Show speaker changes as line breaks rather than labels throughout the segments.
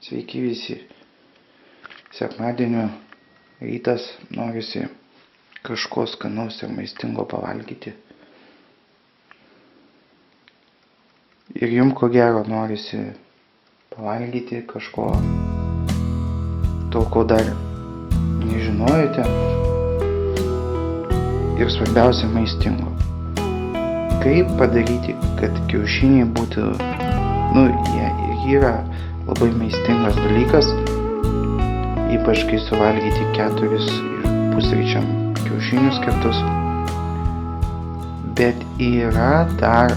Sveiki visi. Sekmadienio rytas, norisi kažko skanaus ir maistingo pavalgyti. Ir jums ko gero norisi pavalgyti kažko to, ko dar nežinojote. Ir svarbiausia maistingo. Kaip padaryti, kad kiaušiniai būtų, jie yra labai maistingas dalykas, ypač kai suvalgyti 4 ir pusryčiam kiaušinius keptus. Bet yra dar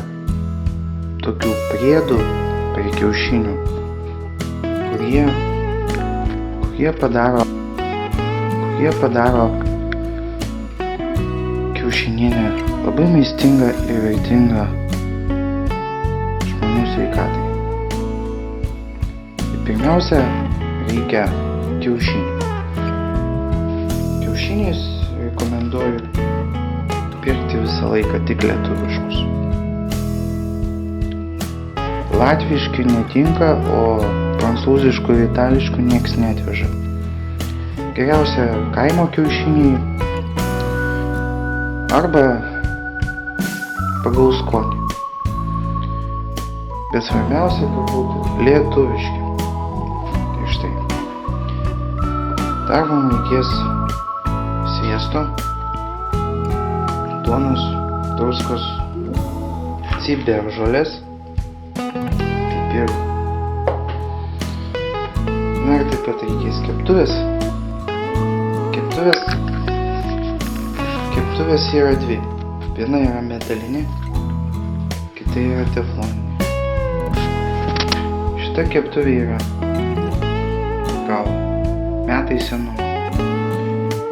tokių priedų prie kiaušinių, kurie padaro kiaušinienę labai maistingą ir vertingą žmonių sveikatai. Pirmiausia, reikia kiaušinių. Kiaušiniais rekomenduoju pirkti visą laiką tik lietuviškus. Latviški netinka, o prancūziškų ir itališkų nieks neatveža. Geriausia kaimo kiaušiniai arba pagal skonį. Bet svarbiausia, kad būtų lietuviški. Tai štai. Dar mums reikės sviesto, duonos, druskos, ciberžolės, pipirų. Ir taip pat reikės keptuvės. Keptuvės yra dvi. Viena yra metalinė, kita yra tefloninė. Šita keptuvė yra gal metai senumo.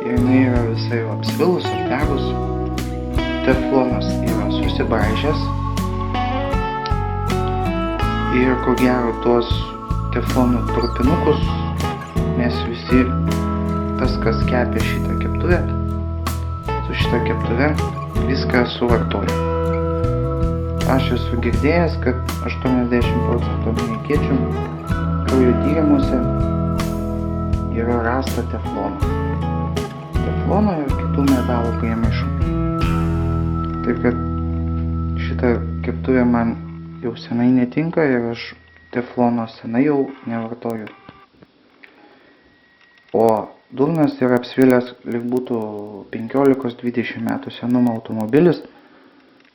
Ir jinai yra visai apsvilus, apdegus. Teflonas yra susibraižęs. Ir ko gero tuos teflono trupinukus mes visi, tas kas kepė šitą keptuvę, su šitą keptuvę viską suvartoju. Aš esu girdėjęs, kad 80% amerikiečių kraujo tyrimuose yra rasta teflono ir kitų metalų priemaišų. Taip kad šita keptuvė man jau senai netinka ir aš teflono senai jau nevartoju. O durnas yra apsvilęs, lyg būtų 15-20 metų senumo automobilis,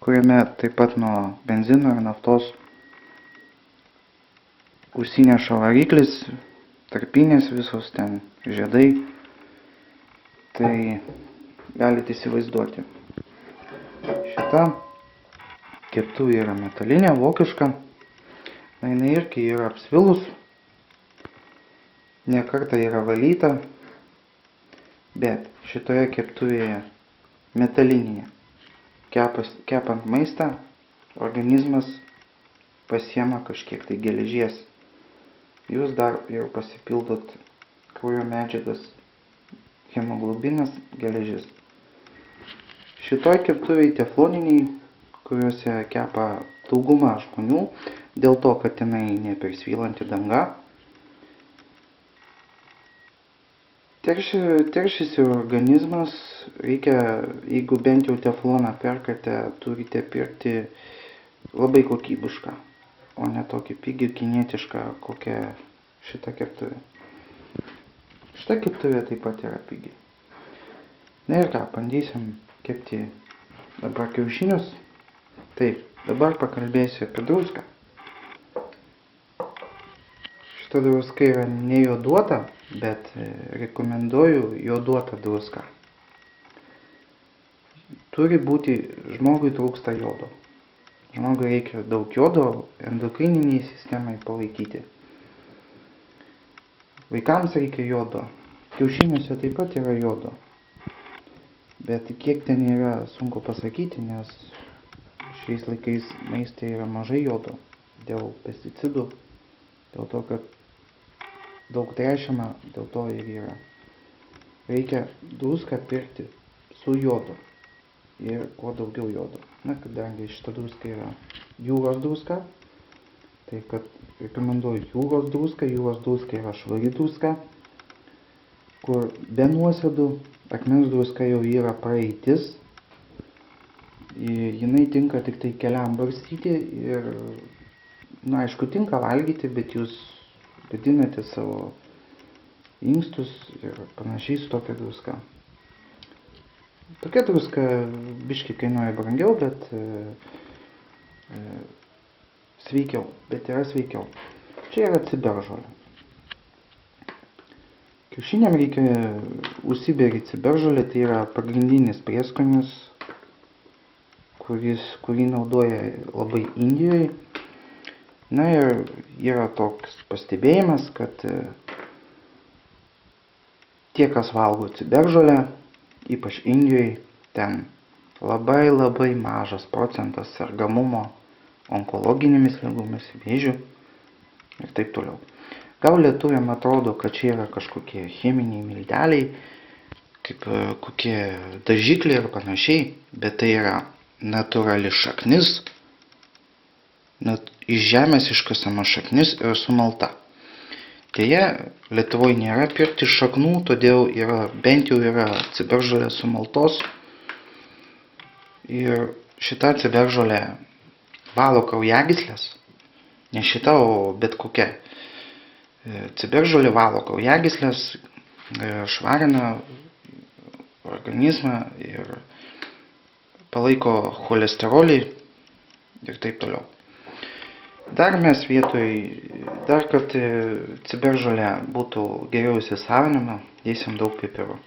kuriame taip pat nuo benzino ir naftos užsineša variklis, tarpinės visos ten žiedai. Tai galite įsivaizduoti. Šita keptuvė yra metalinė, vokiška. Jinai irgi yra apsvilus. Ne kartą yra valyta. Bet šitoje keptuvėje metalinėje kepant maistą, organizmas pasiema kažkiek tai geležies. Jūs dar ir pasipildot kraujo medžiagas, hemoglobinas, geležis. Šitoj keptuvėje tefloniniai, kuriuose kepa dauguma žmonių, dėl to, kad jinai nepersvylanti danga, teršiasi organizmas. Reikia, jeigu bent jau tefloną perkate, turite pirkti labai kokybišką, o ne tokį pigį kinietišką, kokią šitą keptuvę. Šita keptuvė taip pat yra pigi. Na ir ką, bandysim kepti dabar kiaušinius. Taip, dabar pakalbėsiu apie druską. Šita druska yra ne joduota, bet rekomenduoju joduotą druską. Turi būti, žmogui trūksta jodo. Žmogui reikia daug jodo endokrininiai sistemai palaikyti. Vaikams reikia jodo. Kiaušiniuose taip pat yra jodo. Bet kiek ten yra, sunku pasakyti, nes šiais laikais maiste yra mažai jodo. Dėl pesticidų, dėl to, kad daug tręšiama, dėl to ir yra. Reikia druską pirkti su jodu ir kuo daugiau jodo. Kadangi šita druska yra jūros druska, Tai kad rekomenduoju jūros druską. Jūros druska yra švari druska, kur be nuosėdų. Akmens druska jau yra praeitis. Jinai tinka tik tai keliam barstyti ir, na, aišku, tinka valgyti, bet jūs gadinate savo inkstus ir panašiai su tokia druska. Tokia druska biškai kainuoja brangiau, bet sveikiau, bet yra sveikiau. Čia yra ciberžolė. Kiaušiniam reikia užsiberį ciberžolę, tai yra pagrindinis prieskonis, kurį naudoja labai Indijoje. Na ir yra toks pastebėjimas, kad tie, kas valgo ciberžolę, ypač Indijoje, ten labai mažas procentas sergamumo onkologinėmis ligomis, vėžiu ir taip toliau. Gal lietuviam atrodo, kad čia yra kažkokie cheminiai milteliai, kaip kokie dažikliai ir panašiai, bet tai yra natūrali šaknis, iš žemės iškasama šaknis ir sumalta. Deja, Lietuvoje nėra pirkti šaknų, todėl bent jau yra ciberžolė sumaltos. Ir šita ciberžolė valo kraujagyslės, ne šita, o bet kokia. Ciberžolė valo kraujagyslės, švarina organizmą ir palaiko cholesterolį ir taip toliau. Dar mes kad ciberžolė būtų geriau įsisavinama, dėsim daug pipirų.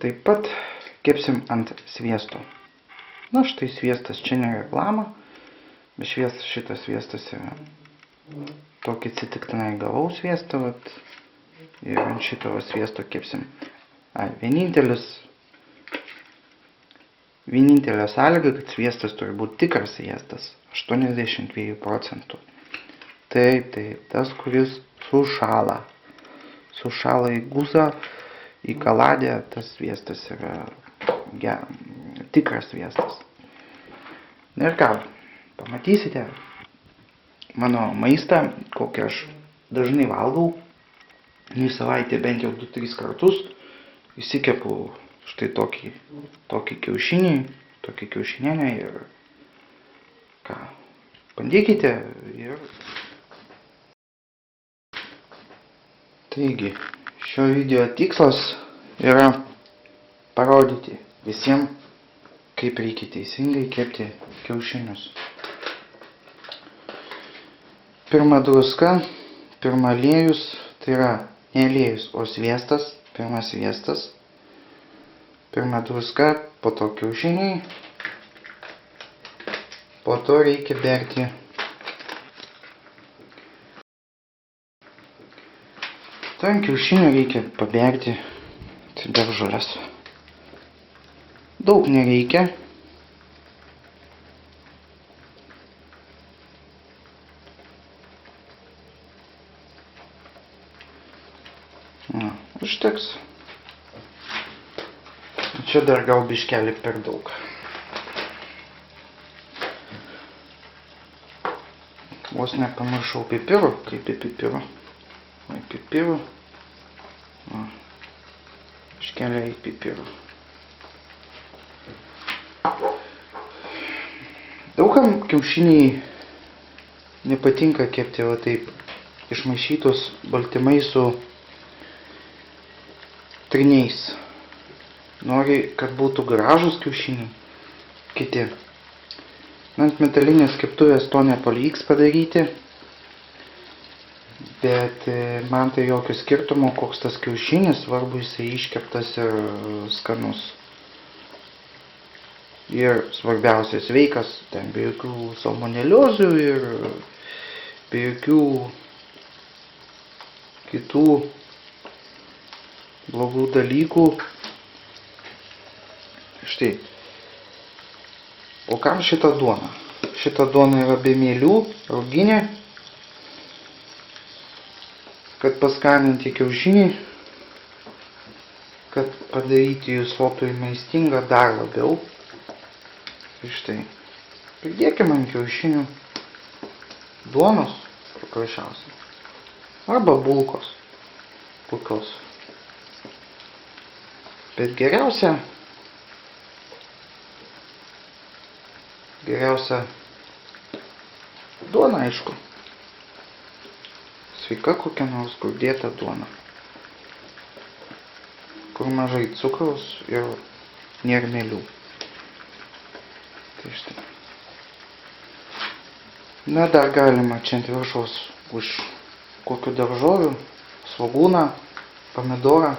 Taip pat kepsim ant sviesto. Na štai sviestas, čia ne reklama, bet šitas sviestas yra tokį atsitiktinai gavau sviestą, ir ant šito sviesto kepsim. Vienintelė sąlyga, kad sviestas turi būti tikras sviestas, 82 procentų. Taip, tas, kuris sušąla į guzą, į kaladę, tas sviestas yra tikras sviestas. Na ir ką, pamatysite mano maistą, kokį aš dažnai valgau, į savaitę bent jau 2-3 kartus, įsikepu štai tokį kiaušinėlį ir ką, bandykite ir... Taigi, šio video tikslas yra parodyti visiems, kaip reikia teisingai kepti kiaušinius. Pirma druska, pirma aliejus, tai yra ne aliejus, o sviestas, pirmas sviestas. Pirma druska, po to kiaušiniai, po to reikia berti ant kiaušinių reikia paberti ciberžolės. Daug nereikia. Užteks. Čia dar gal biškelį per daug. Vos nepamiršau pipirų, kaip pipirų. Biškelį pipirų. Daugam kiaušiniai nepatinka kepti taip išmaišytos baltymai su triniais. Nori, kad būtų gražus kiaušiniai, kiti. Ant metalinės keptuvės to nepavyks padaryti, bet man tai jokio skirtumo, koks tas kiaušinis, svarbu jisai iškeptas ir skanus. Ir svarbiausia sveikas, ten be jokių salmoneliozių ir be jokių kitų blogų dalykų. Štai. O kam šita duona? Šita duona yra be mielių, rauginė, kad paskaninti kiaušinį, kad padaryti jų sotųjį maistingą dar labiau. Tai štai. Pridėkime ant kiaušinių duonos, paprasčiausiai. Arba bulkos kokios. Bet geriausia duona, aišku. Sveika kokia nors grūdėta duona, kur mažai cukraus ir nėra mielių. Tai štai. Na, dar galima čia ant viršaus už kokių daržovių, svogūną, pomidorą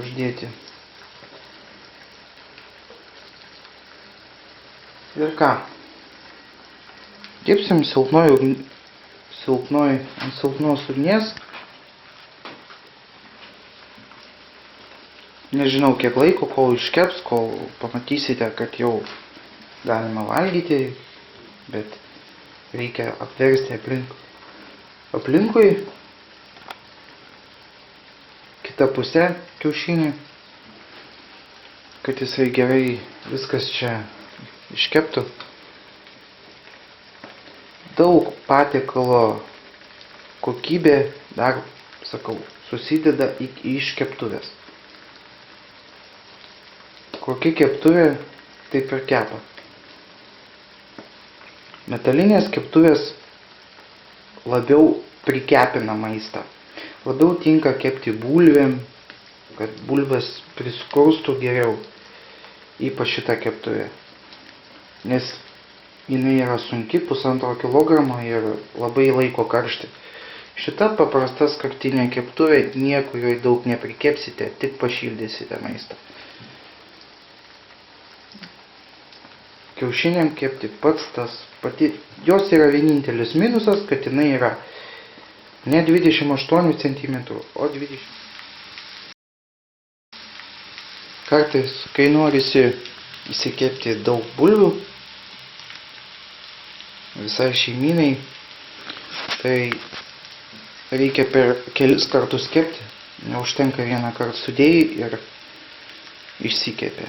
uždėti. Ir ką? Kepsim ant silpnos ugnies. Nežinau kiek laiko, kol iškeps, kol pamatysite, kad jau galima valgyti, bet reikia apversti aplinkui kitą pusę kiaušinį, kad jisai gerai viskas čia iškeptų. Daug patiekalo kokybė dar, sakau, susideda iš keptuvės. Kokia keptuvė, taip ir kepa. Metalinės keptuvės labiau prikepina maistą. Labiau tinka kepti bulvėm, kad bulvės priskurstų geriau, ypač šitą keptuvę. Nes jinai yra sunki, 1,5 kilogramo ir labai laiko karšti. Šita paprasta skardinė keptuvė, nieko joj daug neprikepsite, tik pašildysite maistą. Kiaušiniam kepti jos yra vienintelis minusas, kad jinai yra ne 28 cm, o 20. Kartais, kai norisi įsikepti daug bulvių visai šeimynai, tai reikia per kelis kartus kepti, neužtenka vieną kartą sudėjai ir išsikepė.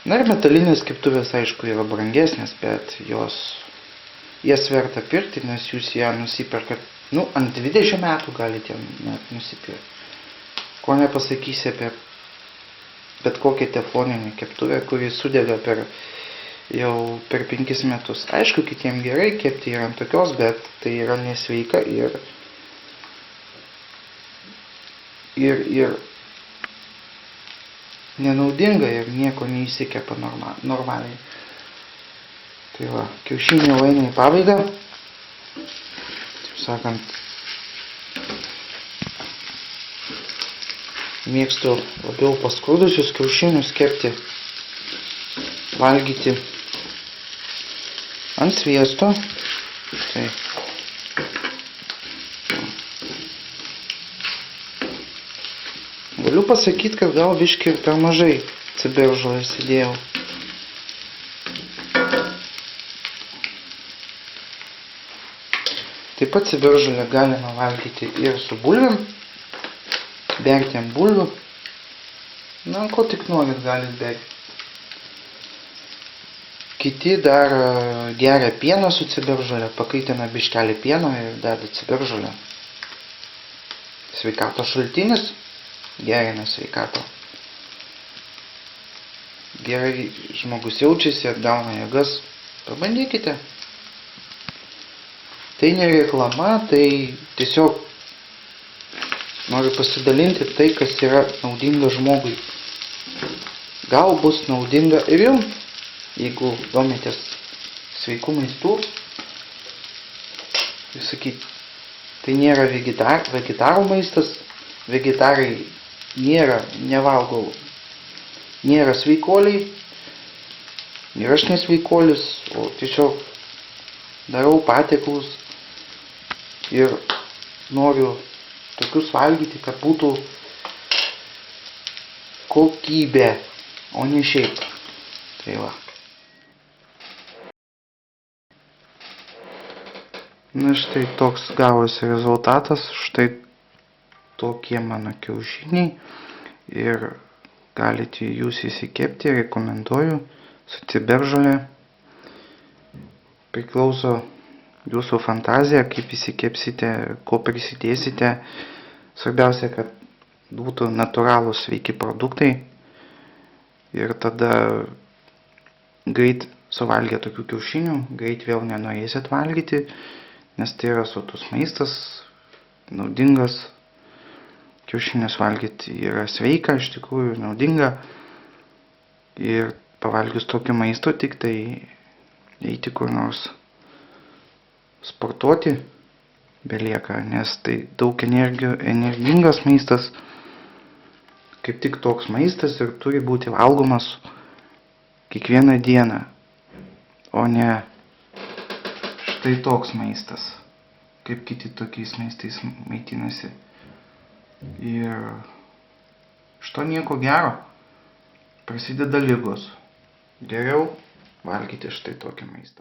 Na ir metalinės keptuvės, aišku, yra brangesnės, bet jas verta pirkti, nes jūs ją nusiperkat, ant 20 metų galite net nusipirkti. Ko nepasakysi apie bet kokią tefloninę keptuvę, kuri sudega per 5 metus. Aišku, kitiems gerai kepti ir ant tokios, bet tai yra nesveika ir nenaudinga ir nieko neįsikepa normaliai. Tai va, kiaušiniai jau eina į pabaigą. Taip sakant, mėgstu labiau paskrudusius kiaušinius kepti, valgyti ant sviesto. Tai galiu pasakyti, kad gal biškį ir per mažai ciberžolės įdėjau. Taip pat ciberžolę galima valgyti ir su bulvėm, berti ant bulvių. Na, ko tik norit galit berti. Kiti dar geria pieną su ciberžolė, pakaitina biškelį pieno ir deda ciberžolę. Sveikatos šaltinis, gerina sveikatą. Gerai žmogus jaučiasi, atgauna jėgas. Pabandykite. Tai ne reklama, tai tiesiog noriu pasidalinti tai, kas yra naudinga žmogui. Gal bus naudinga ir jums, jeigu domitės sveikų maistų. Ir sakyt, tai nėra vegetarų maistas, vegetarai nevalgau, nėra sveikoliai, ir aš nesveikolis, o tiesiog darau patiekalus ir noriu tokius valgyti, kad būtų kokybė, o ne šiaip. Tai va. Na štai toks gavosi rezultatas, štai tokie mano kiaušiniai ir galite jūs įsikepti, rekomenduoju, su ciberžolė. priklauso jūsų fantazija, kaip įsikepsite, ko prisidėsite. Svarbiausia, kad būtų natūralūs sveiki produktai ir tada greit suvalgę tokių kiaušinių, greit vėl nenorėsit valgyti, nes tai yra sotus maistas, naudingas. Kiaušinius valgyti yra sveika, iš tikrųjų naudinga. Ir pavalgius tokio maisto tik tai eiti kur nors sportuoti belieka, nes tai daug energingas maistas. Kaip tik toks maistas ir turi būti valgomas kiekvieną dieną, o ne štai toks maistas, kaip kiti tokiais maistais maitinasi. Ir iš to nieko gero, prasideda ligos. Geriau valgyti štai tokį maistą.